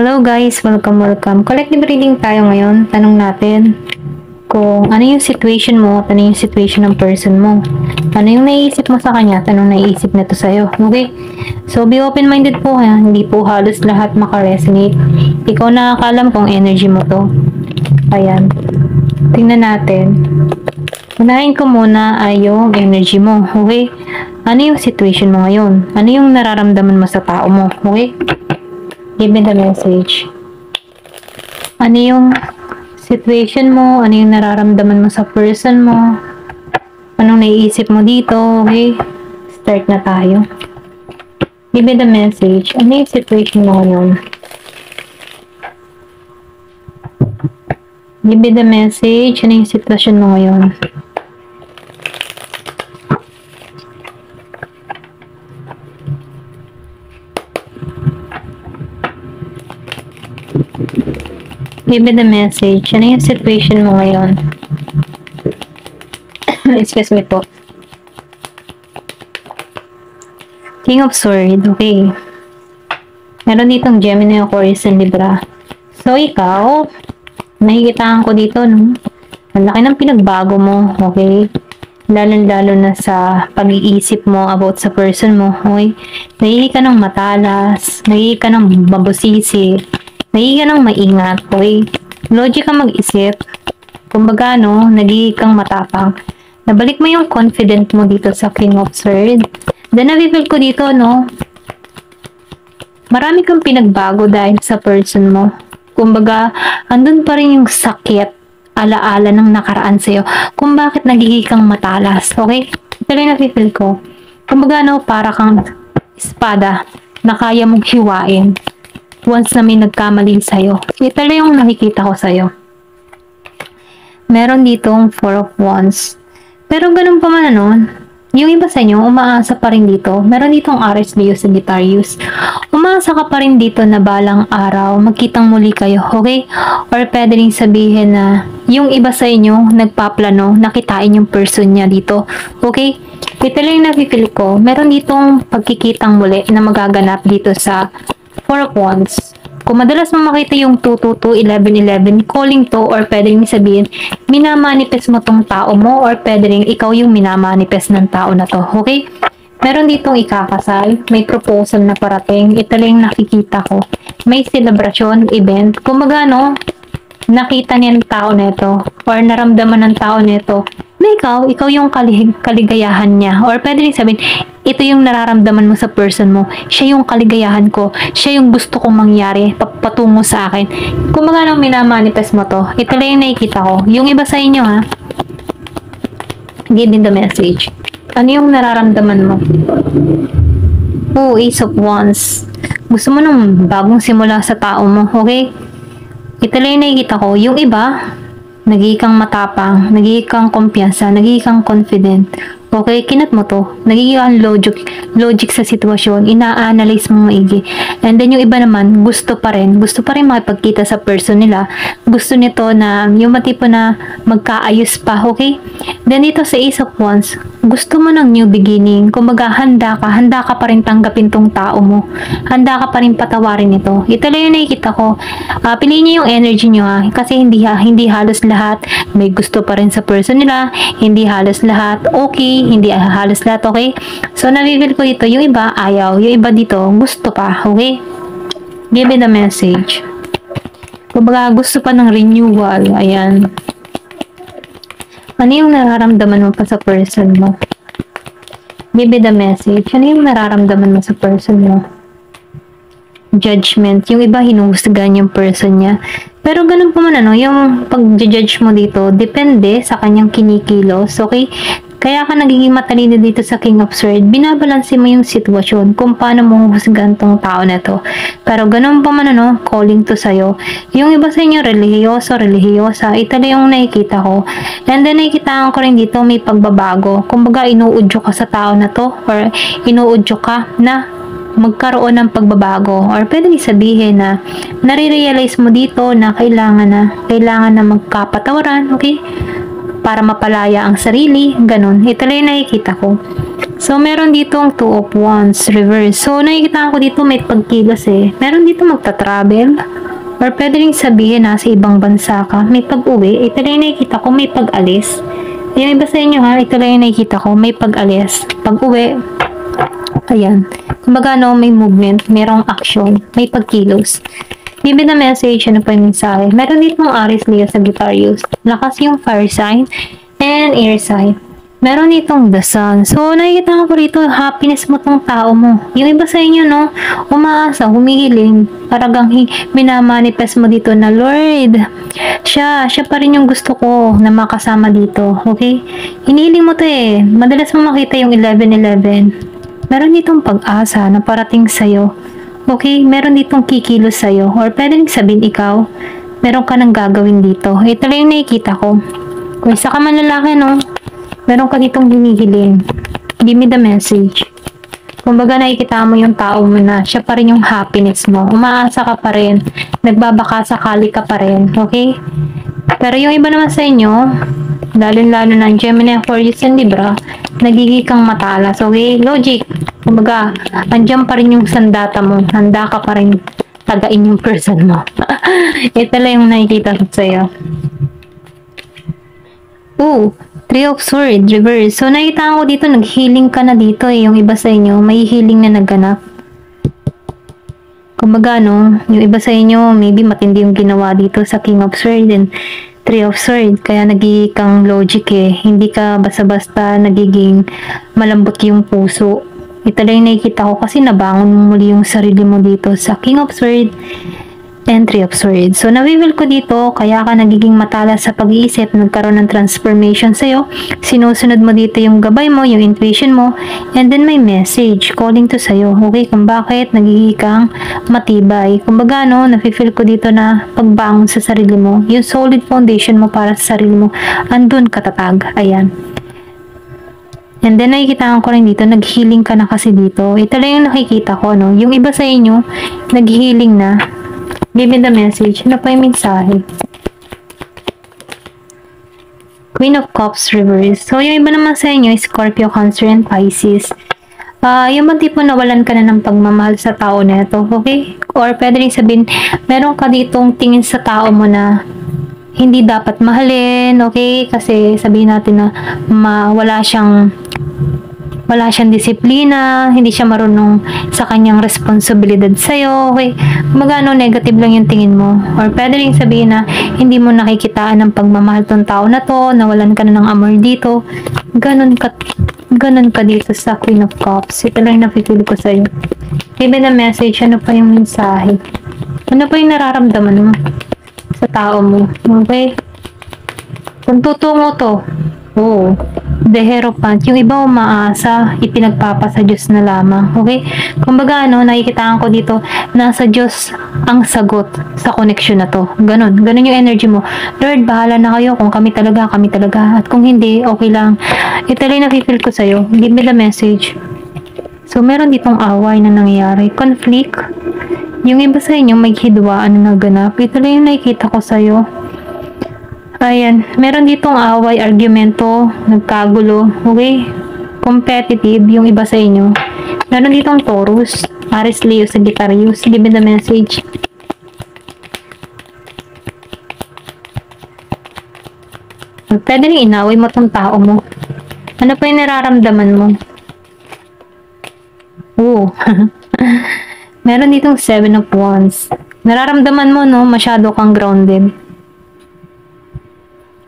Hello guys, welcome. Collective reading tayo ngayon. Tanong natin kung ano yung situation mo at ano yung situation ng person mo. Ano yung naiisip mo sa kanya at anong naiisip nito sa'yo. Okay? So, be open-minded po ha. Hindi po halos lahat makaresonate. Ikaw nakakalam kung energy mo to. Ayan. Tingnan natin. Unahin ko muna ay yung energy mo. Okay? Ano yung situation mo ngayon? Ano yung nararamdaman mo sa tao mo? Okay? Give me the message. Ano yung situation mo? Ano yung nararamdaman mo sa person mo? Anong naiisip mo dito? Okay? Start na tayo. Give me the message. Ano yung situation mo ngayon? Give me the message. Ano yung sitwasyon mo ngayon? Give me the message. Ano yung situation mo ngayon? Excuse me po. King of Swords. Okay. Meron ditong Gemini, Aquarius, and Libra. So, ikaw, nakikitaan ko dito, no? Ang laki ng pinagbago mo. Okay? Lalo na sa pag-iisip mo about sa person mo. Okay? Nagiging ka ng matalas. Nagiging ka ng mabusisi. Nagiging ka ng maingat. Okay? Logic kang mag-isip. Kumbaga, no? Nagiging kang matapang. Nabalik mo yung confident mo dito sa King of Swords. Then, nabibig ko dito, no? Marami kang pinagbago dahil sa person mo. Kumbaga, andun pa rin yung sakit, alaala ng nakaraan sa'yo, kung bakit nagiging kang matalas. Okay? Ito lang napipil ko. Kumbaga, no, para kang espada na kaya mong hiwain once na may nagkamali sa'yo. Ito lang yung nakikita ko sa'yo. Meron ditong Four of Wands. Pero ganun pa man, ano, yung iba sa inyo, umaasa pa rin dito. Meron ditong Aries, Leo, Sagittarius. Umaasa ka pa rin dito na balang araw, magkitang muli kayo, okay? Or pwede rin sabihin na yung iba sa inyo, nagpaplano, nakitain yung person niya dito, okay? Ito lang yung napipil ko. Meron ditong pagkikitang muli na magaganap dito sa Four of Wands. Kung madalas mo makita yung 222, 1111, calling to, or pwede rin sabihin, minamanifest mo tong tao mo, or pwede rin ikaw yung minamanifest ng tao na to, okay? Meron ditong ikakasal, may proposal na parating, ito lang yung nakikita ko. May celebration, event, kumbaga no, nakita niya ng tao nito, or naramdaman ng tao nito, na ikaw yung kaligayahan niya, or pwede rin sabihin, ito yung nararamdaman mo sa person mo, siya yung kaligayahan ko, siya yung gusto kong mangyari, patungo sa akin. Kung magano minamanifest mo to, ito lang yung nakikita ko. Yung iba sa inyo ha, give me the message. Ano yung nararamdaman mo? Oh, Ace of Wands. Gusto mo ng bagong simula sa tao mo, okay? Ito lang yung nakikita ko. Yung iba, nagiging kang matapang, nagiging kang kumpiyansa, nagiging kang confident. Okay, kinat mo to. Nagiging kang logic sa sitwasyon, ina-analyze mo maigi. And then yung iba naman, gusto pa rin makipagkita sa person nila. Gusto nito na yung matipo na magkaayos pa, okay? Then dito sa Ace of Wands, gusto mo ng new beginning. Kumbaga, handa ka pa rin tanggapin tong tao mo. Handa ka pa rin patawarin ito. Ito lang yung nakikita ko. Piliin niyo yung energy niyo ha, kasi hindi halos lahat may gusto pa rin sa person nila. Hindi halos lahat okay, hindi halos lahat okay. So, nabibili ko dito, yung iba ayaw, yung iba dito gusto pa, okay? Give me the message. Kumbaga, gusto pa ng renewal. Ayan. Ano yung nararamdaman mo pa sa person mo? Give me the message. Ano yung nararamdaman mo sa person mo? Judgment. Yung iba, hinuhusgahan yung person niya. Pero ganun pa man, ano, yung pag-judge mo dito, depende sa kanyang kinikilos, okay? Kaya ka nagiging matalino dito sa King of Swords, binabalanse mo yung sitwasyon kung paano mo husgahan tong tao na to. Pero ganun pa man, ano, calling to sa'yo. Yung iba sa inyo, religyosa, ito na yung nakikita ko. And then, nakikitaan ko rin dito, may pagbabago. Kumbaga, inuudyo ka sa tao na to, or inuudyo ka na magkaroon ng pagbabago, or pwede sabihin na nare-realize mo dito na kailangan na magkapatawaran, okay? Para mapalaya ang sarili, ganun. Ito lang yung nakikita ko. So, meron ditong 2 of Wands reverse. So, nakikita ko dito may pagkilos eh. Meron dito magta-travel. Or pwede rin sabihin na sa ibang bansa ka, may pag-uwi. Ito lang yung nakikita ko, may pag-alis. Yung iba sa inyo ha, ito lang yung nakikita ko, may pag-alis. Pag-uwi, ayan. Kumbaga no, may movement, merong action, may pagkilos. Give me the message, ano pa yung mensahe. Meron ditong Aries, Leo, Sagittarius. Lakas yung fire sign and air sign. Meron itong the sun. So, nakikita ko rito, happiness mo tong tao mo. Yung iba sa inyo, no, umaasa, humihiling, paragang minamanifest mo dito na, Lord, siya pa rin yung gusto ko na makasama dito. Okay? Hinihiling mo to eh. Madalas mo makita yung 11-11. Meron ditong pag-asa na parating sa'yo. Okay? Meron ditong kikilos sa'yo. Or pwede rin sabihin ikaw, meron ka nang gagawin dito. Ito lang yung nakikita ko. Kung isa ka man lalaki, no, meron ka ditong hinihiling. Give me the message. Kumbaga nakikita mo yung tao mo na siya pa rin yung happiness mo. Umaasa ka pa rin. Nagbabaka sakali ka pa rin. Okay? Pero yung iba naman sa inyo, lalo-lalo ng Gemini, Aquarius, and Libra, nagiging kang matalas. Okay? Logic. Kumbaga, andyan pa rin yung sandata mo. Handa ka pa rin tagain yung person mo. Ito lang yung nakikita ko sa'yo. Ooh, 3 of Swords, reverse. So, nakita ko dito, nag-healing ka na dito eh. Yung iba sa inyo, may healing na nagganap. Kumbaga, no, yung iba sa inyo, maybe matindi yung ginawa dito sa King of Swords and 3 of Swords. Kaya nagiging kang logic eh. Hindi ka basta-basta nagiging malambot yung puso. Ito lang yung nakikita ko kasi nabangon mo muli yung sarili mo dito sa King of Swords and 3 of Swords. So, nawiwil ko dito, kaya ka nagiging matalas sa pag-iisip, nagkaroon ng transformation sa'yo, sinusunod mo dito yung gabay mo, yung intuition mo, and then may message calling to sa'yo. Okay, kung bakit nagiging kang matibay. Kumbaga, no, nafe-feel ko dito na pagbangon sa sarili mo, yung solid foundation mo para sa sarili mo, andun katatag. Ayan. And then, nakikita ko rin dito, nag-healing ka na kasi dito. Ito lang yung nakikita ko, no. Yung iba sa inyo, nag-healing na. Give me the message. Ano pa yung mensahe? Queen of Cups reverse. So, yung iba naman sa inyo, Scorpio, Cancer, and Pisces. Yung mga tipo nawalan ka na ng pagmamahal sa tao na ito. Okay? Or pwede rin sabihin, meron ka ditong tingin sa tao mo na hindi dapat mahalin. Okay? Kasi sabihin natin na wala siyang disiplina, hindi siya marunong sa kanyang responsibilidad sa'yo, okay? Magano negative lang yung tingin mo. Or pwede rin sabihin na hindi mo nakikitaan ng pagmamahal tong tao na to, nawalan ka na ng amor dito. Ganon ka dito sa Queen of Cups. Ito lang yung napipili ko sa'yo. Give me the message. Ano pa yung mensahe? Ano pa yung nararamdaman mo sa tao mo? Okay? Kung tutungo to, oh, the Hierophant, yung iba umaasa, ipinagpapasa Diyos na lamang. Okay? Kumbaga, nakikitaan ko dito, nasa Diyos ang sagot sa connection na to. Ganon yung energy mo. Lord, bahala na kayo kung kami talaga. At kung hindi, okay lang. Ito lang nafe-feel ko sa'yo. Give me the message. So, meron ditong away na nangyayari. Conflict. Yung iba sa inyo, may hidwaan na naganap. Ito lang yung nakikita ko sa'yo. Ayan, meron ditong away, argumento, nagkagulo, okay? Competitive, yung iba sa inyo. Meron ditong Taurus, Aries, Leo, Sagittarius. Give me the message. Pwede rin inaway mo tong tao mo. Ano pa yung nararamdaman mo? Oh, meron ditong 7 of Wands. Nararamdaman mo, no, masyado kang grounded.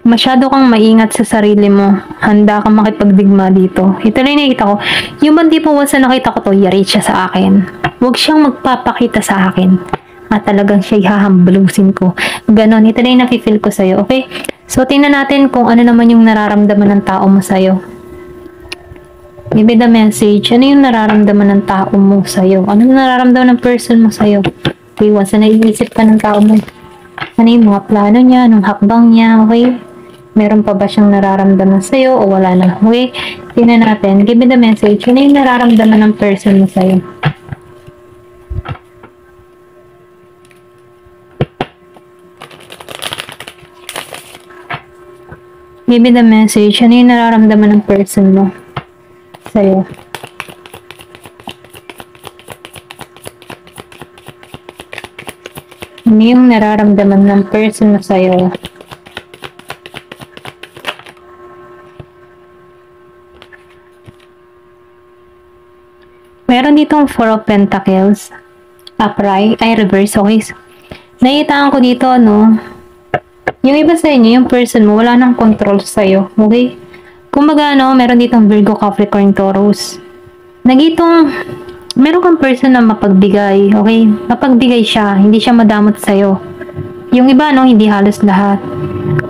Masyado kang maingat sa sarili mo. Handa kang makipagdigma dito. Ito lang nakita ko. Yung bandi po once na nakita ko to, yari siya sa akin. Huwag siyang magpapakita sa akin. At talagang siya ihahamblusin ko. Ganon. Ito lang yung nafe-feel ko sa'yo. Okay? So, tingnan natin kung ano naman yung nararamdaman ng tao mo sa'yo. Maybe the message. Ano yung nararamdaman ng tao mo sa'yo? Ano yung nararamdaman ng person mo sa'yo? Okay, once na naiisip ka ng tao mo. Ano yung mga plano niya? Anong hakbang niya? Okay? Meron pa ba siyang nararamdaman sa'yo o wala na? Okay? Tingnan natin. Give me the message. Ano yung nararamdaman ng person mo sa'yo? Give me the message. Ano yung nararamdaman ng person mo? sa'yo. Ano yung nararamdaman ng person mo sa'yo? Meron ditong Four of Pentacles. Upright, ay reverse, okay? Nakitaan ko dito, no? Yung iba sa inyo, yung person mo, wala nang control sa'yo, okay? Kumbaga, no, meron ditong Virgo, Capricorn, Taurus. Nagitong, meron kang person na mapagbigay, okay? Mapagbigay siya, hindi siya madamot sa'yo. Yung iba, no, hindi halos lahat.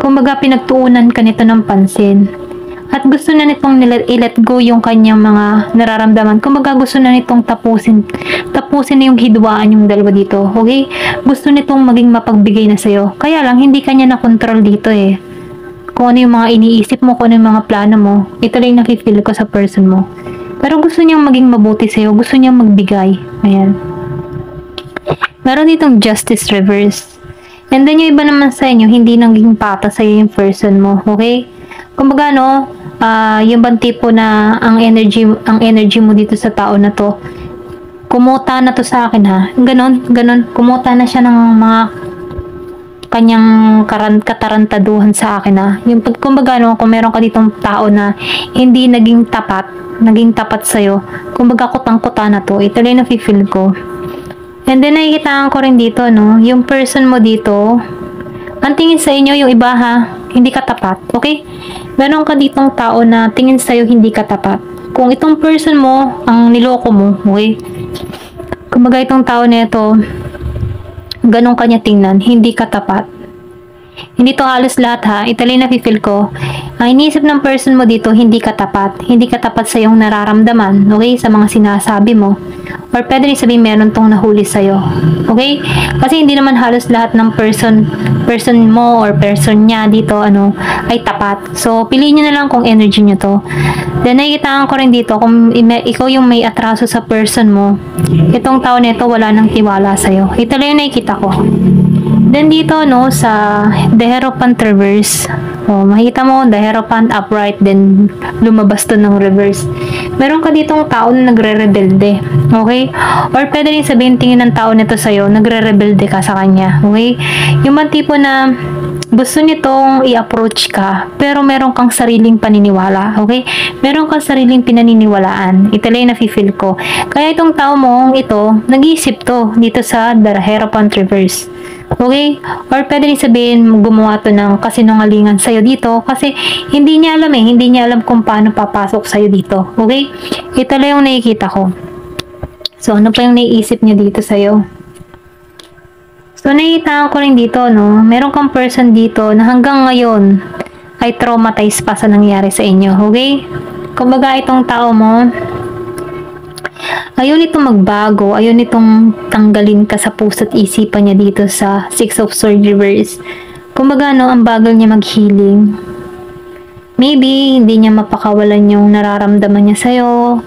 Kumbaga, pinagtuunan ka nito ng pansin. At gusto na nitong i-let go yung kanyang mga nararamdaman. Kumbaga, gusto na nitong tapusin na yung hidwaan yung dalawa dito, okay? Gusto nitong maging mapagbigay na sa'yo. Kaya lang, hindi kanya na-control dito eh. Kung ano yung mga iniisip mo, kung ano yung mga plano mo, ito lang yung nakifeel ko sa person mo. Pero gusto niyang maging mabuti sa'yo, gusto niyang magbigay. Ayan. Meron ditong Justice Reverse. And then yung iba naman sa inyo, hindi naging pata sa'yo yung person mo, okay? Kumbaga, no, yung bang tipo na ang energy mo dito sa tao na to, kumuta na to sa akin ha. Ganon, kumuta na siya ng mga kanyang katarantaduhan sa akin ha. Yung kumbaga, no, kung meron ka ditong tao na hindi naging tapat sa'yo, kumbaga kutang-kuta na to, ito lang na-feel ko. And then nakikitaan ko rin dito, no, yung person mo dito, ang tingin sa inyo, yung iba ha, hindi ka tapat, okay? Meron ka ditong tao na tingin sa'yo hindi ka tapat. Kung itong person mo, ang niloko mo, okay? Kumbaga itong tao na ito, ganun kanya tingnan, hindi ka tapat. Hindi to halos lahat ha, ito lang na-feel ko. Ang iniisip ng person mo dito, hindi ka tapat. Hindi ka tapat sa iyong nararamdaman, okay? Sa mga sinasabi mo. Or pwede rin sabihin meron tong nahuli sa'yo. Okay? Kasi hindi naman halos lahat ng person mo or person niya dito, ay tapat. So, piliin nyo na lang kung energy nyo to. Then, nakikitaan ko rin dito, kung ikaw yung may atraso sa person mo, itong tao nito wala nang tiwala sa'yo. Ito lang yung nakikita ko. Then dito, no, sa The Hierophant Reverse, makita mo, The Hierophant upright, then lumabas to ng reverse. Meron ka ditong tao na nagre-rebelde, okay? Or pwede rin sabihin tingin ng tao nito sa'yo, nagre-rebelde ka sa kanya, okay? Yung mga tipo na gusto nitong i-approach ka, pero meron kang sariling paniniwala, okay? Meron kang sariling pinaniniwalaan. Ito lang yung nafe-feel ko. Kaya itong tao mong ito, nag-iisip to dito sa The Hierophant Reverse. Okay? Or pwede rin sabihin, gumawa to ng kasinungalingan sa'yo dito kasi hindi niya alam hindi niya alam kung paano papasok sa'yo dito. Okay? Ito lang yung nakikita ko. So, ano pa yung naiisip niya dito sa'yo? So, nakikita ko rin dito, no? Meron kang person dito na hanggang ngayon ay traumatized pa sa nangyari sa inyo. Okay? Kumbaga, itong tao mo, ayaw nitong magbago, ayaw nitong tanggalin ka sa puso't isipan niya dito sa Six of Swords Reverse. Kumbaga, no, ang bagal niya mag-healing. Maybe, hindi niya mapakawalan yung nararamdaman niya sa'yo,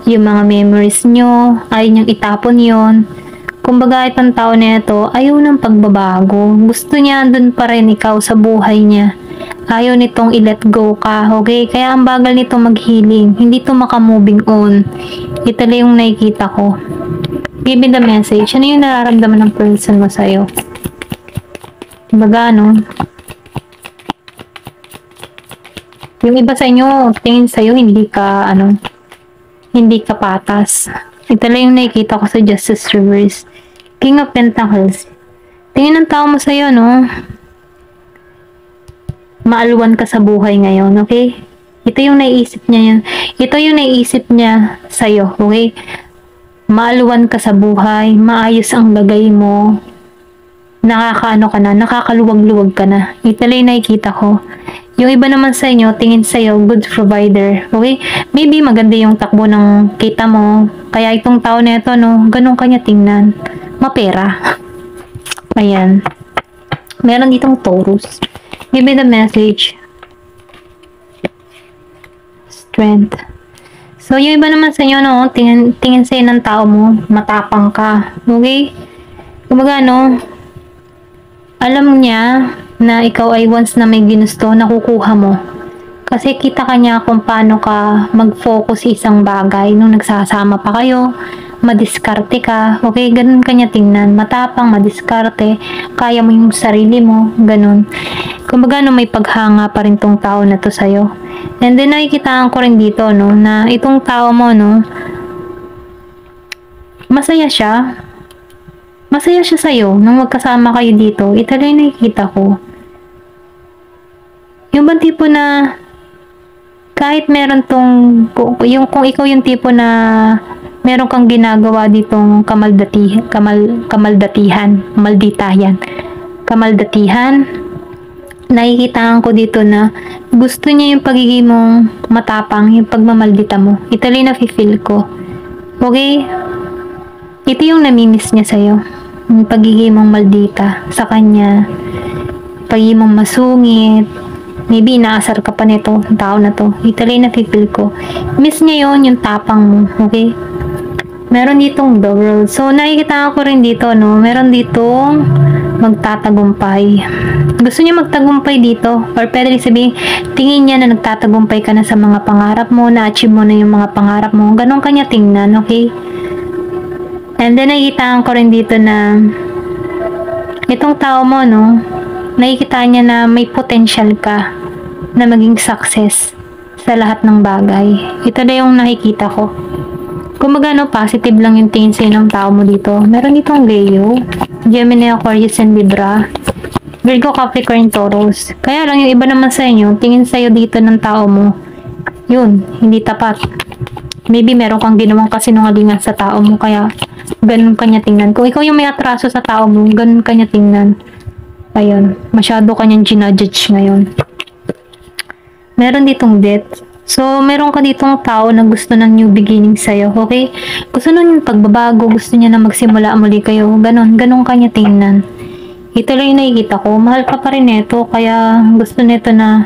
yung mga memories niyo, ayaw niyang itapon yon. Kumbaga, itong tao na ito, ayaw ng pagbabago. Gusto niya andun pa rin ikaw sa buhay niya. Ayaw nitong i-let go ka, okay? Kaya ang bagal nito mag-healing. Hindi to maka-moving on. Ito lang yung nakikita ko. Give me the message. Ano yung nararamdaman ng person mo sa'yo? Kumbaga, yung iba sa inyo, tingin sa'yo, hindi ka patas. Ito lang yung nakikita ko sa Justice Reverse. King of Pentacles. Tingin ng tao mo sa'yo, maalwan ka sa buhay ngayon, okay? Ito yung naiisip niya yun. Ito yung naiisip niya sa'yo, okay? Maalwan ka sa buhay, maayos ang lagay mo, nakakaluwag-luwag ka na. Ito lang yung nakikita ko. Yung iba naman sa inyo, tingin sa'yo, good provider, okay? Maybe maganda yung takbo ng kita mo, kaya itong tao na ito, ganun kanya tingnan. Mapera. Ayan. Meron ditong Taurus. Give me the message. Strength. So, yung iba naman sa inyo, tingin sa'yo ng tao mo, matapang ka. Okay? Kumbaga, alam niya na ikaw ay once na may ginusto, nakukuha mo. Kasi kita ka niya kung paano ka mag-focus sa isang bagay nung nagsasama pa kayo, madiskarte ka, okay, ganun ka niya tingnan, matapang, madiskarte, kaya mo yung sarili mo, ganun. Kumbaga, no, may paghanga pa rin tong tao na to sa'yo. And then, nakikitaan ko rin dito, no, na itong tao mo, no, masaya siya. Masaya siya sa'yo nung magkasama kayo dito. Ito lang yung nakikita ko. Yung bang tipo na kahit meron tong, kung ikaw yung tipo na meron kang ginagawa ditong kamaldatihan, nakikitaan ko dito na gusto niya yung pagiging mong matapang, yung pagmamaldita mo. Ito lang yung nafe-feel ko. Okay? Ito yung namimiss niya sa'yo. Yung pagiging mong maldita sa kanya. Pagiging mong masungit. Maybe inaasar ka pa nito, tao na to. Ito lang yung nafe-feel ko. Miss niya yun, yung tapang mo. Okay? Meron ditong the world. So, nakikita ko rin dito, no? Meron ditong magtatagumpay. Gusto niya magtagumpay dito. Or pwede rin sabihin, tingin niya na nagtatagumpay ka na sa mga pangarap mo, na-achieve mo na yung mga pangarap mo. Ganon kanya tingnan, okay? And then, nakikita ko rin dito na itong tao mo, no? Nakikita niya na may potential ka na maging success sa lahat ng bagay. Ito na yung nakikita ko. Kumbaga, no, positive lang yung tingin sa'yo ng tao mo dito. Meron ditong Leo, Gemini, Aquarius, and Libra, Virgo, Capricorn, Taurus. Kaya lang, yung iba naman sa inyo, tingin sa'yo dito ng tao mo, yun, hindi tapat. Maybe meron kang ginawang kasinungalingan sa tao mo, kaya ganun kanya tingnan. Kung ikaw yung may atraso sa tao mo, ganun kanya tingnan. Ayun, masyado kanyang ginajudge ngayon. Meron ditong death. So, meron ka ditong tao na gusto ng new beginning sa'yo, okay? Gusto nun yung pagbabago, gusto niya na magsimula muli kayo. Ganon kanya tingnan. Ito lang yung nakikita ko. Mahal ka pa rin ito, kaya gusto nito na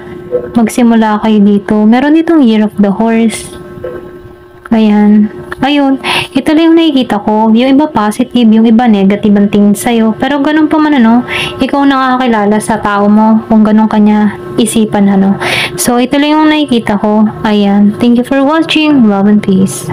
magsimula kayo dito. Meron ditong Year of the Horse. Ayan. Ayun. Ito lang yung nakikita ko. Yung iba positive, yung iba negative ang tingin sa'yo. Pero ganun pa man, ano, ikaw nakakakilala sa tao mo kung ganun kanya isipan, ano. So, ito lang yung nakikita ko. Ayan. Thank you for watching. Love and peace.